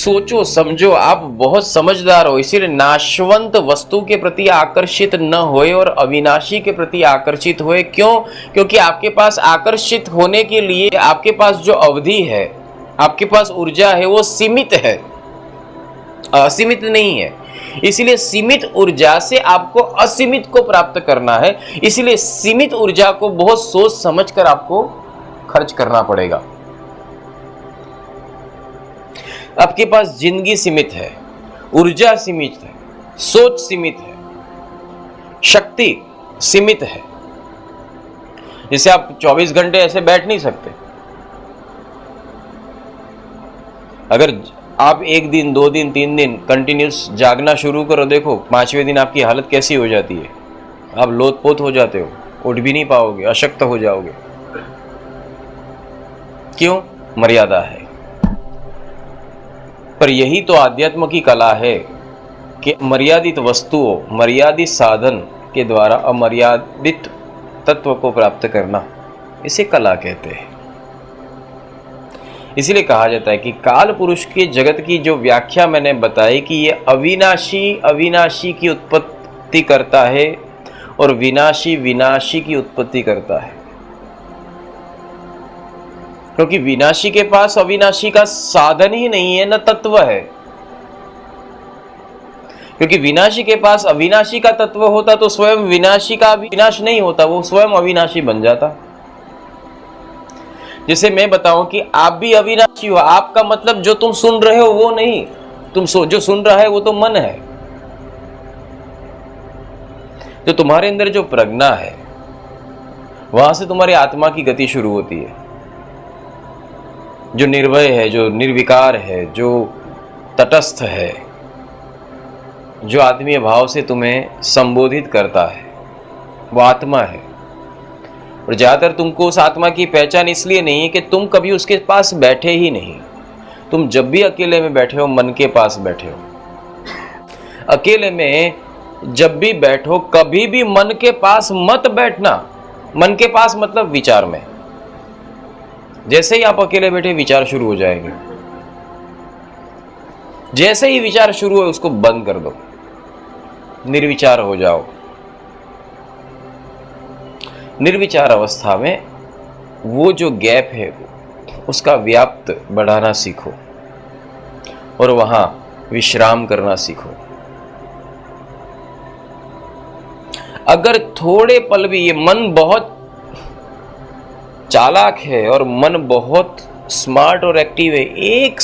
सोचो समझो, आप बहुत समझदार हो, इसीलिए नाशवंत वस्तु के प्रति आकर्षित न होए और अविनाशी के प्रति आकर्षित होए। क्यों? क्योंकि आपके पास आकर्षित होने के लिए आपके पास जो अवधि है, आपके पास ऊर्जा है, वो सीमित है, असीमित नहीं है। इसलिए सीमित ऊर्जा से आपको असीमित को प्राप्त करना है, इसलिए सीमित ऊर्जा को बहुत सोच समझकर आपको खर्च करना पड़ेगा। आपके पास जिंदगी सीमित है, ऊर्जा सीमित है, सोच सीमित है, शक्ति सीमित है। जैसे आप 24 घंटे ऐसे बैठ नहीं सकते। अगर आप 1 दिन 2 दिन 3 दिन कंटिन्यूस जागना शुरू करो, देखो 5वें दिन आपकी हालत कैसी हो जाती है। आप लोथपोथ हो जाते हो, उठ भी नहीं पाओगे, अशक्त हो जाओगे। क्यों? मर्यादा है। पर यही तो आध्यात्म की कला है कि मर्यादित वस्तुओं, मर्यादित साधन के द्वारा अमर्यादित तत्व को प्राप्त करना, इसे कला कहते हैं। इसीलिए कहा जाता है कि काल पुरुष के जगत की जो व्याख्या मैंने बताई कि ये अविनाशी की उत्पत्ति करता है और विनाशी विनाशी की उत्पत्ति करता है। क्योंकि विनाशी के पास अविनाशी का साधन ही नहीं है, न तत्व है। क्योंकि विनाशी के पास अविनाशी का तत्व होता तो स्वयं विनाशी का विनाश नहीं होता, वो स्वयं अविनाशी बन जाता। जैसे मैं बताऊं कि आप भी अविनाशी हो, आपका मतलब जो तुम सुन रहे हो वो नहीं, जो सुन रहा है वो तो मन है। जो तुम्हारे अंदर जो प्रज्ञा है, वहां से तुम्हारी आत्मा की गति शुरू होती है। जो निर्भय है, जो निर्विकार है, जो तटस्थ है, जो आत्मीय भाव से तुम्हें संबोधित करता है, वो आत्मा है। और ज्यादातर तुमको उस आत्मा की पहचान इसलिए नहीं है कि तुम कभी उसके पास बैठे ही नहीं। तुम जब भी अकेले में बैठे हो, मन के पास बैठे हो। अकेले में जब भी बैठो, कभी भी मन के पास मत बैठना। मन के पास मतलब विचार में। जैसे ही आप अकेले बैठे, विचार शुरू हो जाएंगे। जैसे ही विचार शुरू हो, उसको बंद कर दो, निर्विचार हो जाओ। निर्विचार अवस्था में वो जो गैप है, उसका व्याप्त बढ़ाना सीखो और वहां विश्राम करना सीखो। अगर थोड़े पल भी, ये मन बहुत चालाक है और मन बहुत स्मार्ट और एक्टिव है, 1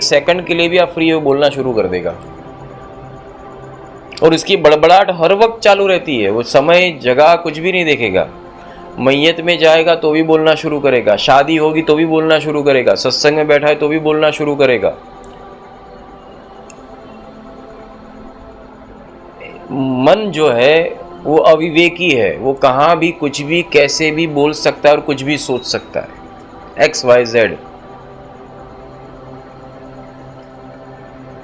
सेकंड के लिए भी आप फ्री हो बोलना शुरू कर देगा। और इसकी बड़बड़ाहट हर वक्त चालू रहती है। वो समय जगह कुछ भी नहीं देखेगा। मैयत में जाएगा तो भी बोलना शुरू करेगा, शादी होगी तो भी बोलना शुरू करेगा, सत्संग में बैठा है तो भी बोलना शुरू करेगा। मन जो है वो अविवेकी है, वो कहाँ भी कुछ भी कैसे भी बोल सकता है और कुछ भी सोच सकता है, XYZ।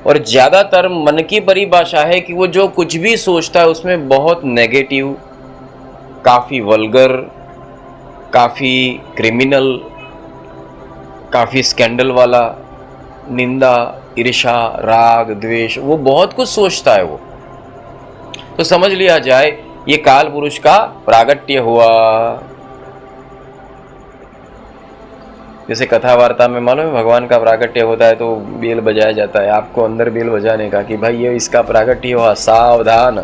और ज्यादातर मन की परिभाषा है कि वो जो कुछ भी सोचता है उसमें बहुत नेगेटिव, काफी वल्गर, काफी क्रिमिनल, काफी स्कैंडल वाला, निंदा, ईर्ष्या, राग, द्वेष, वो बहुत कुछ सोचता है वो। तो समझ लिया जाए ये काल पुरुष का प्रागट्य हुआ। जैसे कथा वार्ता में मालूम है भगवान का प्रागट्य होता है तो बेल बजाया जाता है, आपको अंदर बेल बजाने का कि भाई ये इसका प्रागट्य हुआ, सावधान।